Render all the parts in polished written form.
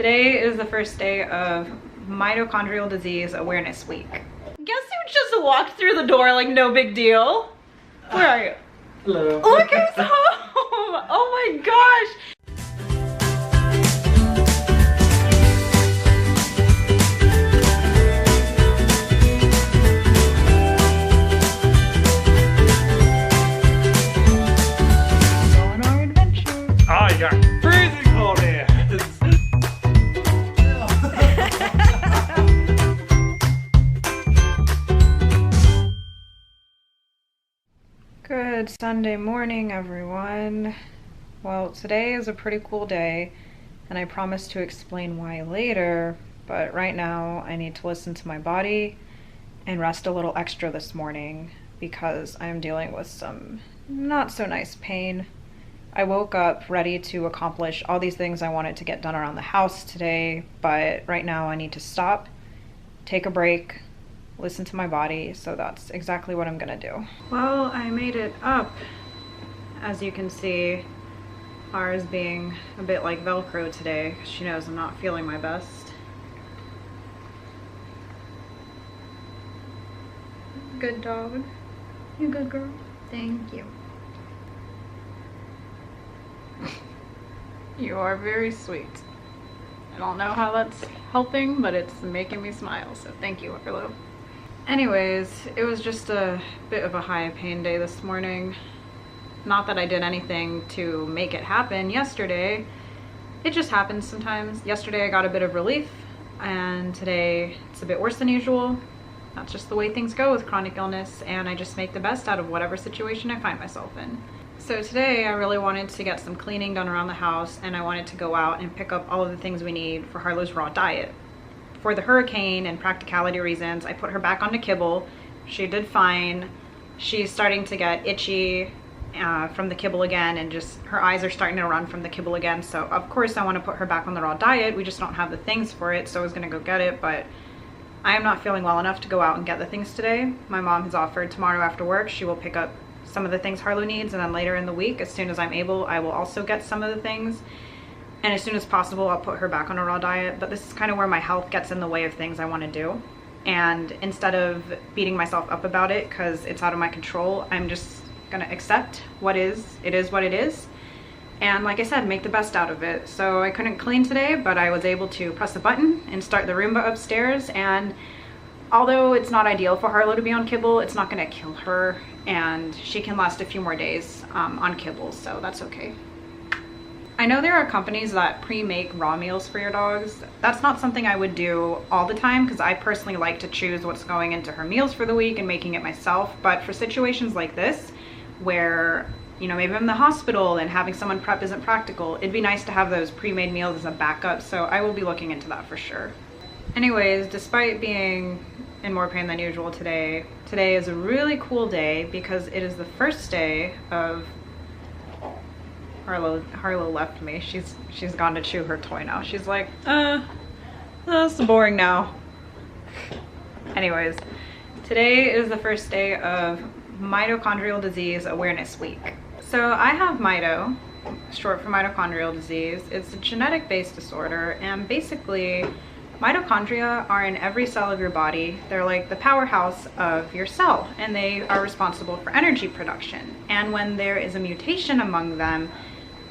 Today is the first day of Mitochondrial Disease Awareness Week. Guess who just walked through the door like no big deal? Where are you? Hello. Look who's home! Oh my gosh! Going on our adventure. Oh, you got freezing cold here. Good Sunday morning, everyone. Well, today is a pretty cool day, and I promise to explain why later, but right now I need to listen to my body and rest a little extra this morning because I'm dealing with some not so nice pain. I woke up ready to accomplish all these things I wanted to get done around the house today, but right now I need to stop, take a break, listen to my body, so that's exactly what I'm gonna do. Well, I made it up. As you can see, ours being a bit like Velcro today, because she knows I'm not feeling my best. Good dog. You good girl? Thank you. You are very sweet. I don't know how that's helping, but it's making me smile, so thank you, Arlo. Anyways, it was just a bit of a high pain day this morning. Not that I did anything to make it happen yesterday. It just happens sometimes. Yesterday I got a bit of relief, and today it's a bit worse than usual. That's just the way things go with chronic illness, and I just make the best out of whatever situation I find myself in. So today I really wanted to get some cleaning done around the house, and I wanted to go out and pick up all of the things we need for Harlow's raw diet. For the hurricane and practicality reasons, I put her back onto kibble. She did fine. She's starting to get itchy from the kibble again, and just her eyes are starting to run from the kibble again. So of course I want to put her back on the raw diet. We just don't have the things for it, so I was gonna go get it, but I am not feeling well enough to go out and get the things today. My mom has offered tomorrow after work she will pick up some of the things Harlow needs, and then later in the week, as soon as I'm able, I will also get some of the things. And as soon as possible, I'll put her back on a raw diet. But this is kind of where my health gets in the way of things I want to do. And instead of beating myself up about it because it's out of my control, I'm just gonna accept what is. It is what it is. And like I said, make the best out of it. So I couldn't clean today, but I was able to press a button and start the Roomba upstairs. And although it's not ideal for Harlow to be on kibble, it's not gonna kill her. And she can last a few more days on kibble, so that's okay. I know there are companies that pre-make raw meals for your dogs. That's not something I would do all the time because I personally like to choose what's going into her meals for the week and making it myself. But for situations like this, where, you know, maybe I'm in the hospital and having someone prep isn't practical, it'd be nice to have those pre-made meals as a backup, so I will be looking into that for sure. Anyways, despite being in more pain than usual today is a really cool day because it is the first day of Harlow left me. She's gone to chew her toy now. She's like, that's boring now. Anyways, today is the first day of Mitochondrial Disease Awareness Week. So I have Mito, short for mitochondrial disease. It's a genetic-based disorder, and basically mitochondria are in every cell of your body. They're like the powerhouse of your cell, and they are responsible for energy production. And when there is a mutation among them,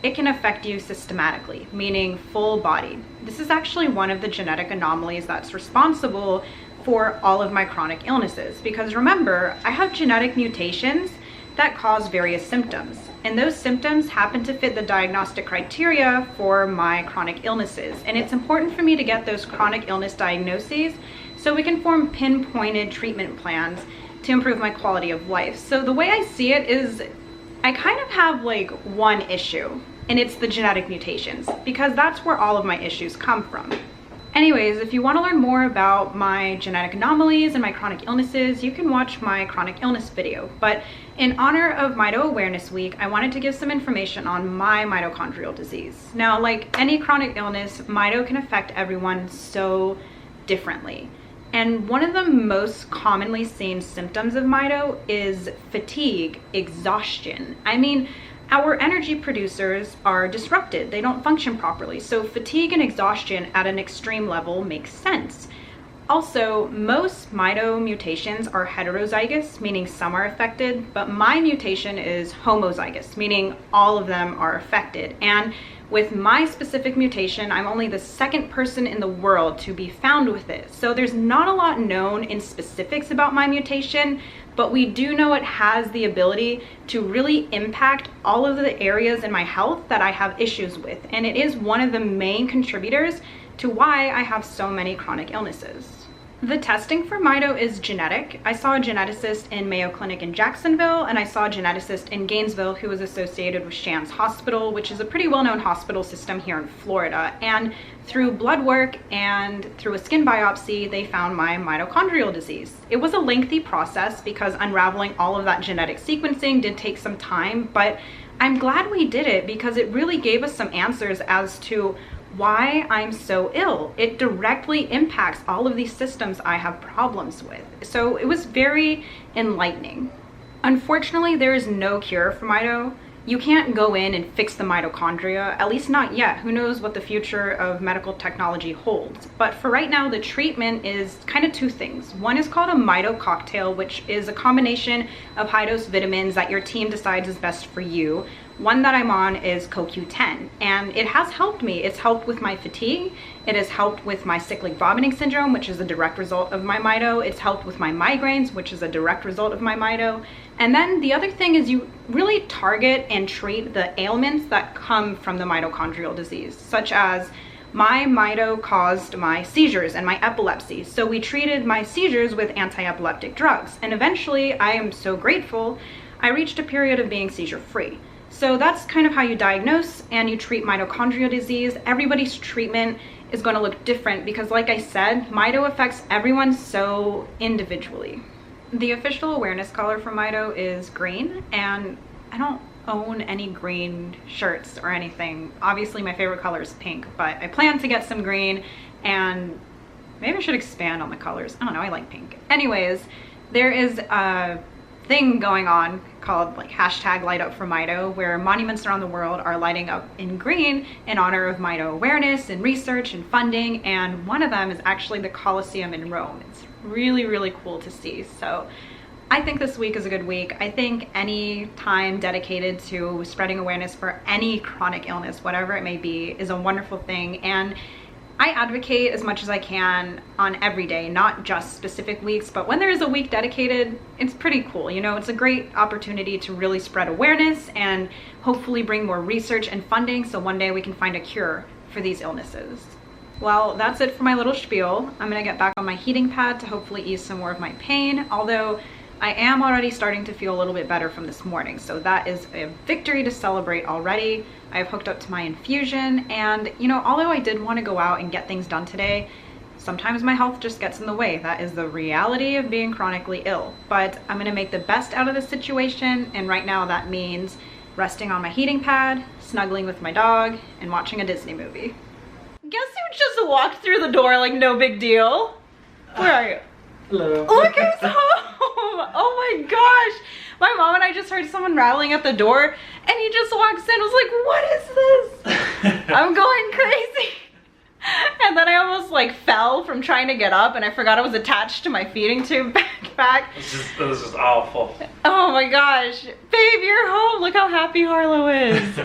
it can affect you systematically, meaning full body. This is actually one of the genetic anomalies that's responsible for all of my chronic illnesses. Because remember, I have genetic mutations that cause various symptoms. And those symptoms happen to fit the diagnostic criteria for my chronic illnesses. And it's important for me to get those chronic illness diagnoses so we can form pinpointed treatment plans to improve my quality of life. So the way I see it is I kind of have like one issue, and it's the genetic mutations, because that's where all of my issues come from. Anyways, if you want to learn more about my genetic anomalies and my chronic illnesses, you can watch my chronic illness video. But in honor of Mito Awareness Week, I wanted to give some information on my mitochondrial disease. Now, like any chronic illness, Mito can affect everyone so differently. And one of the most commonly seen symptoms of Mito is fatigue, exhaustion. I mean, our energy producers are disrupted. They don't function properly. So fatigue and exhaustion at an extreme level makes sense. Also, most Mito mutations are heterozygous, meaning some are affected, but my mutation is homozygous, meaning all of them are affected. And with my specific mutation, I'm only the second person in the world to be found with it. So there's not a lot known in specifics about my mutation, but we do know it has the ability to really impact all of the areas in my health that I have issues with. And it is one of the main contributors to why I have so many chronic illnesses. The testing for Mito is genetic. I saw a geneticist in Mayo Clinic in Jacksonville, and I saw a geneticist in Gainesville who was associated with Shands Hospital, which is a pretty well-known hospital system here in Florida. And through blood work and through a skin biopsy, they found my mitochondrial disease. It was a lengthy process because unraveling all of that genetic sequencing did take some time, but I'm glad we did it because it really gave us some answers as to why I'm so ill. It directly impacts all of these systems I have problems with. So it was very enlightening. Unfortunately, there is no cure for Mito. You can't go in and fix the mitochondria, at least not yet. Who knows what the future of medical technology holds. But for right now, the treatment is kind of two things. One is called a Mito cocktail, which is a combination of high-dose vitamins that your team decides is best for you. One that I'm on is CoQ10, and it has helped me. It's helped with my fatigue. It has helped with my cyclic vomiting syndrome, which is a direct result of my Mito. It's helped with my migraines, which is a direct result of my Mito. And then the other thing is you really target and treat the ailments that come from the mitochondrial disease, such as my Mito caused my seizures and my epilepsy. So we treated my seizures with anti-epileptic drugs. And eventually, I am so grateful, I reached a period of being seizure-free. So that's kind of how you diagnose and you treat mitochondrial disease. Everybody's treatment is going to look different because, like I said, Mito affects everyone so individually. The official awareness color for Mito is green, and I don't own any green shirts or anything. Obviously, my favorite color is pink, but I plan to get some green, and maybe I should expand on the colors. I don't know, I like pink. Anyways, there is a thing going on called like hashtag light up for Mito, where monuments around the world are lighting up in green in honor of Mito awareness and research and funding, and one of them is actually the Colosseum in Rome. It's really, really cool to see. So I think this week is a good week. I think any time dedicated to spreading awareness for any chronic illness, whatever it may be, is a wonderful thing. And I advocate as much as I can on every day, not just specific weeks, but when there is a week dedicated, it's pretty cool. You know, it's a great opportunity to really spread awareness and hopefully bring more research and funding so one day we can find a cure for these illnesses. Well, that's it for my little spiel. I'm gonna get back on my heating pad to hopefully ease some more of my pain, although I am already starting to feel a little bit better from this morning, so that is a victory to celebrate already. I've hooked up to my infusion, and you know, although I did want to go out and get things done today, sometimes my health just gets in the way. That is the reality of being chronically ill, but I'm gonna make the best out of the situation, and right now that means resting on my heating pad, snuggling with my dog, and watching a Disney movie. Guess who just walked through the door like no big deal? Where are you? Hello. Look who's home! Oh my gosh! My mom and I just heard someone rattling at the door, and he just walks in. I was like, what is this? I'm going crazy. And then I almost like fell from trying to get up, and I forgot I was attached to my feeding tube backpack. It was just awful. Oh my gosh. Babe, you're home. Look how happy Harlow is.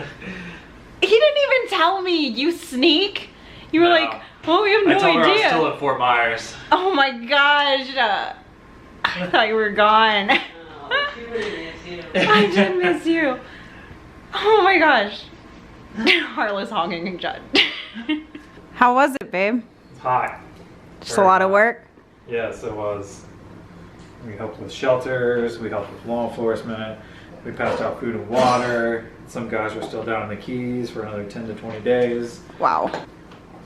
He didn't even tell me, you sneak. You were like, oh, we have no idea. I told her I was still at Fort Myers. Oh my gosh. I thought you were gone. Oh, she really miss you. I did miss you. Oh my gosh. Harlow's honking and Judd. How was it, babe? It's hot. Just a lot of work? Yes, it was. We helped with shelters, we helped with law enforcement, we passed out food and water. Some guys were still down in the Keys for another 10 to 20 days. Wow.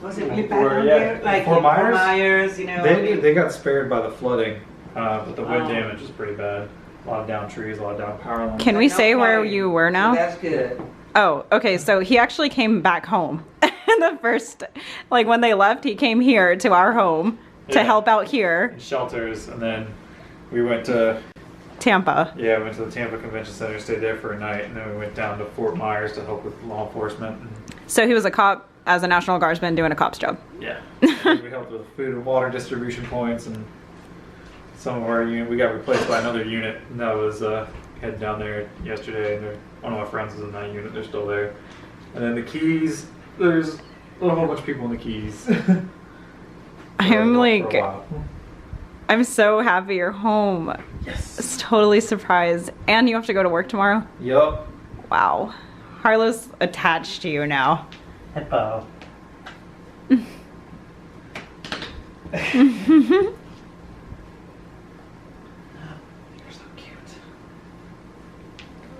Was it really bad down there? Like Fort Myers? Myers, you know? They got spared by the flooding, but the wind damage is pretty bad. A lot of down trees, a lot of down power lines. Can we say where you were now? That's good. Oh, okay, so he actually came back home. The first, like when they left, he came here to our home to help out here. Shelters, and then we went to Tampa. Yeah, we went to the Tampa Convention Center, stayed there for a night, and then we went down to Fort Myers to help with law enforcement. So he was a cop as a National Guardsman doing a cop's job. Yeah. We helped with food and water distribution points, and some of our unit, we got replaced by another unit, and that was heading down there yesterday, and one of my friends is in that unit, they're still there. And then the Keys, there's a whole bunch of people in the Keys. I'm like, I'm so happy you're home. Yes. It's totally surprised. And you have to go to work tomorrow? Yup. Wow. Harlow's attached to you now. Hello.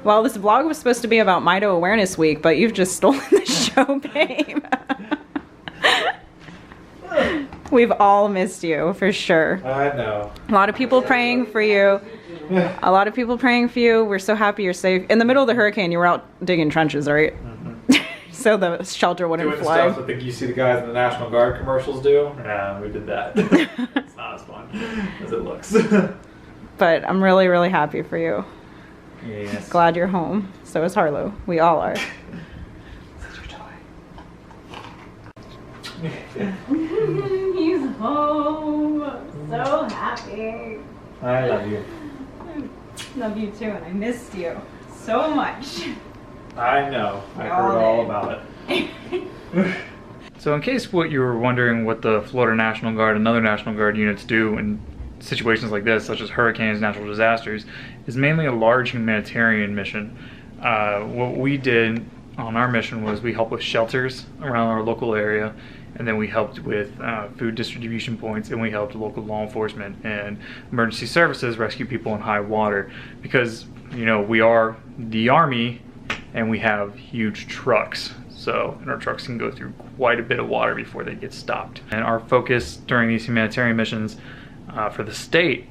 Well, this vlog was supposed to be about Mito Awareness Week, but you've just stolen the show, babe. We've all missed you, for sure. I know. A lot of people praying for you. A lot of people praying for you. We're so happy you're safe. In the middle of the hurricane, you were out digging trenches, right? Mm-hmm. So the shelter wouldn't doing fly. Stuff I think you see the guys in the National Guard commercials do. Yeah, we did that. It's not as fun as it looks. But I'm really, really happy for you. Yes. Glad you're home. So is Harlow. We all are. Such a toy. He's home. So happy. I love you. Love you too, and I missed you so much. I know. I heard all about it. So in case what you were wondering what the Florida National Guard and other National Guard units do in situations like this, such as hurricanes, natural disasters, is mainly a large humanitarian mission. What we did on our mission was we helped with shelters around our local area, and then we helped with food distribution points, and we helped local law enforcement and emergency services rescue people in high water, because you know we are the Army and we have huge trucks. So, and our trucks can go through quite a bit of water before they get stopped. And our focus during these humanitarian missions for the state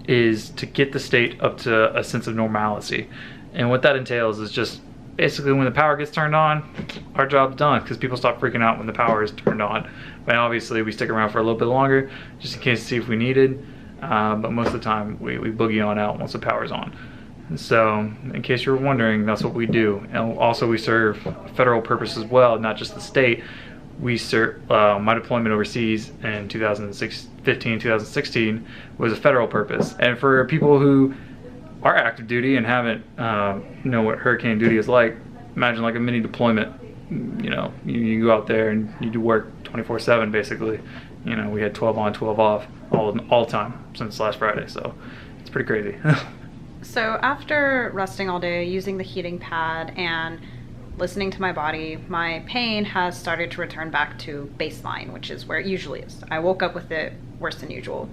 is to get the state up to a sense of normalcy. And what that entails is just basically when the power gets turned on, our job's done, because people stop freaking out when the power is turned on. But obviously we stick around for a little bit longer just in case to see if we needed. But most of the time we boogie on out once the power's on. So, in case you were wondering, that's what we do. And also we serve a federal purpose as well, not just the state. We serve, my deployment overseas in 2015, 2016 was a federal purpose. And for people who are active duty and haven't know what hurricane duty is like, imagine like a mini deployment. You know, you go out there and you do work 24/7 basically. You know, we had 12 on, 12 off all the time since last Friday, so it's pretty crazy. So after resting all day, using the heating pad and listening to my body, my pain has started to return back to baseline, which is where it usually is. I woke up with it worse than usual.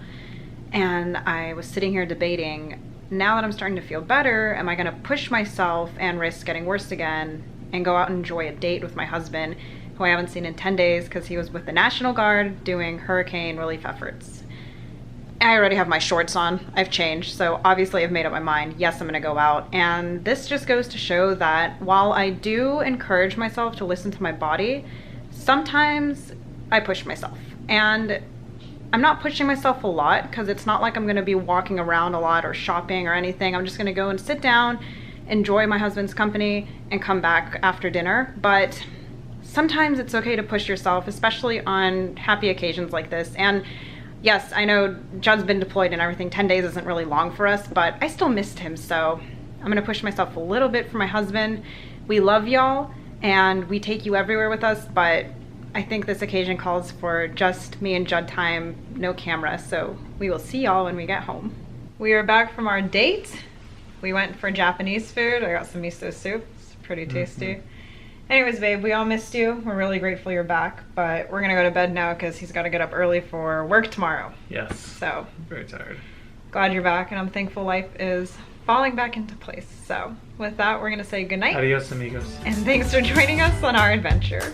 And I was sitting here debating, now that I'm starting to feel better, am I gonna push myself and risk getting worse again and go out and enjoy a date with my husband, who I haven't seen in 10 days because he was with the National Guard doing hurricane relief efforts. I already have my shorts on. I've changed, so obviously I've made up my mind. Yes, I'm gonna go out. And this just goes to show that while I do encourage myself to listen to my body, sometimes I push myself. And I'm not pushing myself a lot because it's not like I'm gonna be walking around a lot or shopping or anything. I'm just gonna go and sit down, enjoy my husband's company, and come back after dinner. But sometimes it's okay to push yourself, especially on happy occasions like this. And yes, I know Judd's been deployed and everything. 10 days isn't really long for us, but I still missed him, so I'm gonna push myself a little bit for my husband. We love y'all, and we take you everywhere with us, but I think this occasion calls for just me and Judd time, no camera, so we will see y'all when we get home. We are back from our date. We went for Japanese food. I got some miso soup. It's pretty tasty. Anyways, babe, we all missed you. We're really grateful you're back, but we're gonna go to bed now because he's gotta get up early for work tomorrow. Yes. So, I'm very tired. Glad you're back, and I'm thankful life is falling back into place. So, with that, we're gonna say goodnight. Adios, amigos. And thanks for joining us on our adventure.